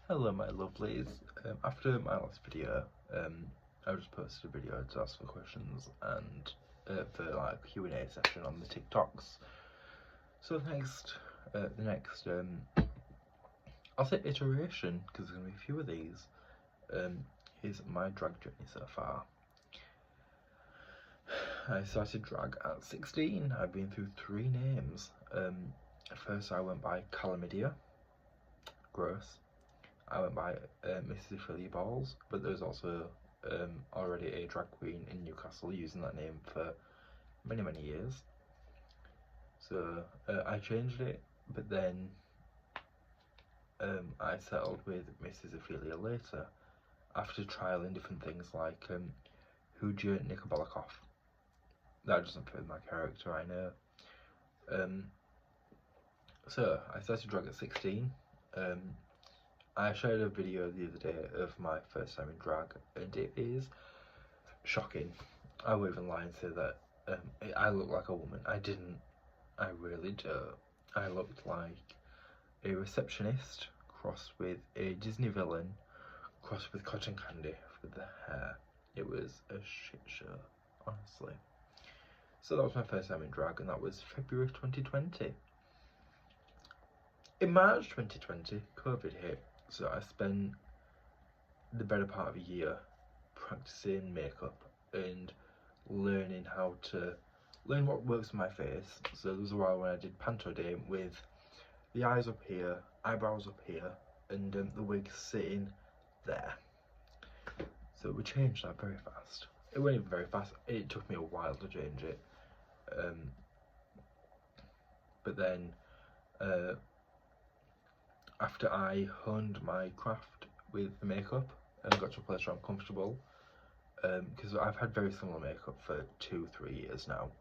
Hello my lovelies. After my last video, I just posted a video to ask for questions and for like a Q&A session on the TikToks. So the next I'll say iteration, because there's going to be a few of these, is my drag journey so far. I started drag at 16. I've been through 3 names. First I went by Calamidia, gross. I went by Mrs. Ophelia Balls, but there's also already a drag queen in Newcastle using that name for many years. So I changed it, but then I settled with Mrs. Ophelia later, after trialing different things like Hooja Nikobalakov. That doesn't fit my character, I know. So I started drag at 16. I shared a video the other day of my first time in drag, and it is shocking. I won't even lie and say that I look like a woman. I didn't. I really don't. I looked like a receptionist crossed with a Disney villain crossed with cotton candy with the hair. It was a shit show, honestly. So that was my first time in drag, and that was February 2020. In March 2020, COVID hit. So I spent the better part of a year practicing makeup and learning what works on my face. So there was a while when I did Panto Day with the eyes up here, eyebrows up here, and the wig sitting there. So we changed that very fast. It went even very fast. It took me a while to change it. But then after I honed my craft with the makeup and got to a place where I'm comfortable, because I've had very similar makeup for 2-3 years now.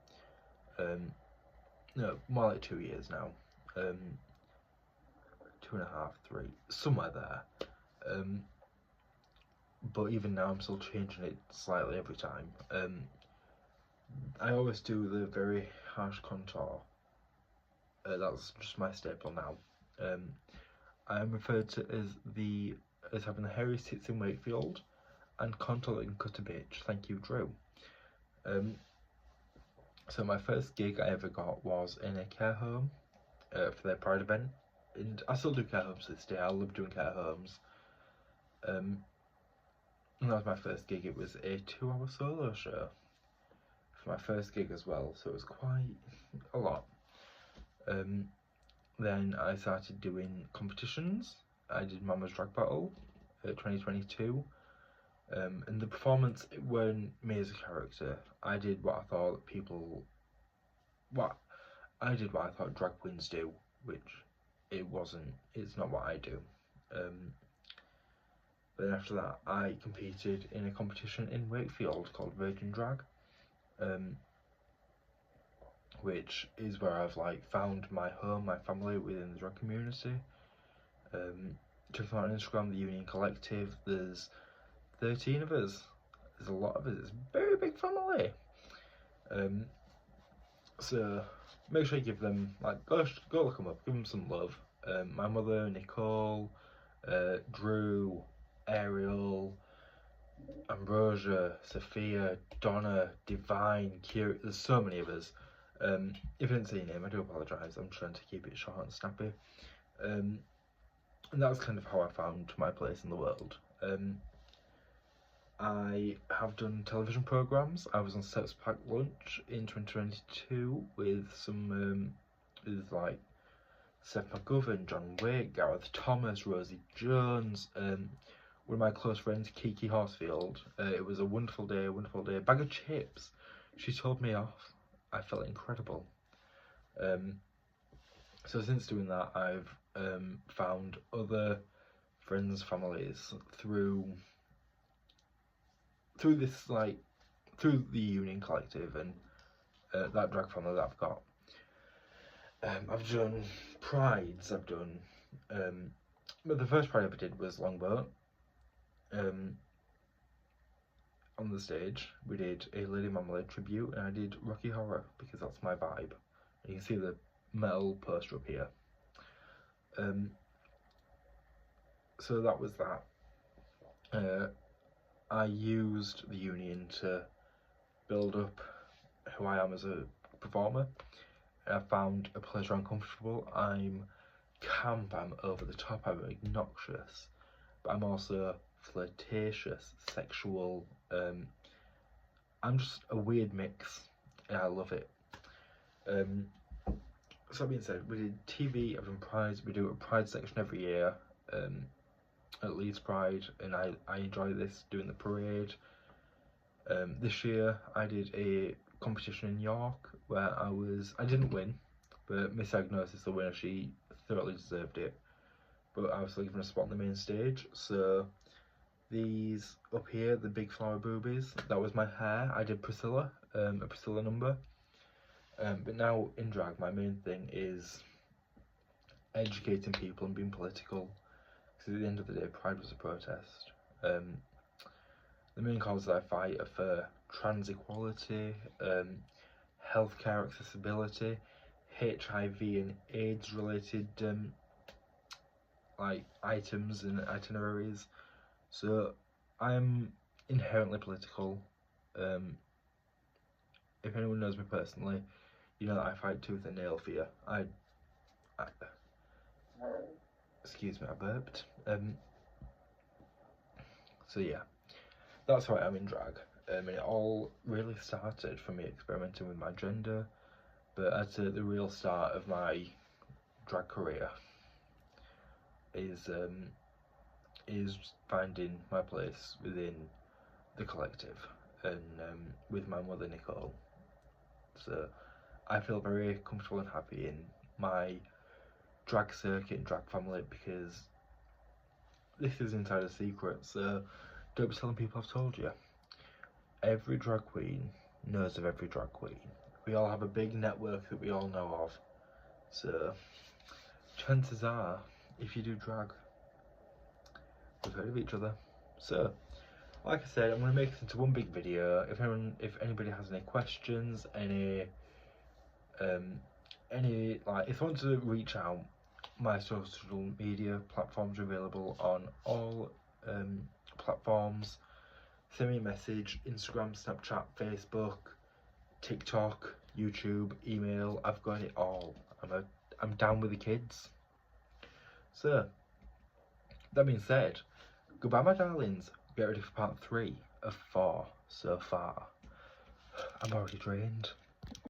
No, more like 2 years now. 2.5, 3, somewhere there. But even now I'm still changing it slightly every time. I always do the very harsh contour. That's just my staple now. I am referred to as having the hairy tits in Wakefield and contour and cut a bitch. Thank you, Drew. So my first gig I ever got was in a care home for their Pride event, and I still do care homes to this day. I love doing care homes. And that was my first gig. It was a 2-hour solo show for my first gig as well, so it was quite a lot. Then I started doing competitions. I did Mama's Drag Battle 2022, and the performance, it weren't me as a character. I did what I thought I thought drag queens do, which it's not what I do. Then after that I competed in a competition in Wakefield called Virgin Drag, which is where I've like found my home, my family within the drag community. Check them out on Instagram, the Union Collective. There's 13 of us. There's a lot of us. It's a very big family. So make sure you give them, like, go look them up, give them some love. My mother, Nicole, Drew, Ariel, Ambrosia, Sophia, Donna, Divine, Kira. There's so many of us. If you didn't see your name, I do apologise. I'm trying to keep it short and snappy. And that's kind of how I found my place in the world. I have done television programmes. I was on Sex Pack Lunch in 2022 with some, with like Seth McGovern, John Wick, Gareth Thomas, Rosie Jones, one of my close friends, Kiki Horsfield. It was a wonderful day, Bag of chips. She told me off. I felt incredible. So since doing that, I've found other friends, families through this, like, through the Union Collective and that drag family that I've got. I've done prides, but the first pride I ever did was Longboat. On the stage, we did a Lady Marmalade tribute, and I did Rocky Horror because that's my vibe. And you can see the metal poster up here. So that was that. I used the union to build up who I am as a performer. I found a place where I'm comfortable. I'm camp, I'm over the top, I'm obnoxious, but I'm also flirtatious, sexual. I'm just a weird mix, and I love it. So that being said, we did TV, I've done Pride, we do a Pride section every year, at Leeds Pride, and I enjoy this, doing the parade. This year I did a competition in York where I didn't win, but Miss Agnes, the winner, she thoroughly deserved it. But I was given a spot on the main stage, so these up here, the big flower boobies, that was my hair. I did Priscilla, a Priscilla number. But now in drag, my main thing is educating people and being political. Because at the end of the day, Pride was a protest. The main causes I fight are for trans equality, healthcare accessibility, HIV and AIDS related like items and itineraries. So I'm inherently political. If anyone knows me personally, you know that I fight tooth and nail for you. Excuse me, I burped. So yeah, that's how I am in drag. And it all really started from me experimenting with my gender, but I'd say the real start of my drag career is finding my place within the collective and with my mother Nicole. So I feel very comfortable and happy in my drag circuit and drag family because this is inside a secret, so don't be telling people I've told you. Every drag queen knows of every drag queen. We all have a big network that we all know of. So chances are, if you do drag, we've heard of each other. So, like I said, I'm going to make this into one big video. If anybody has any questions, if they want to reach out, my social media platforms are available on all platforms. Send me a message: Instagram, Snapchat, Facebook, TikTok, YouTube, email. I've got it all. I'm down with the kids. So that being said, goodbye my darlings. Get ready for part 3 of 4 so far. I'm already drained.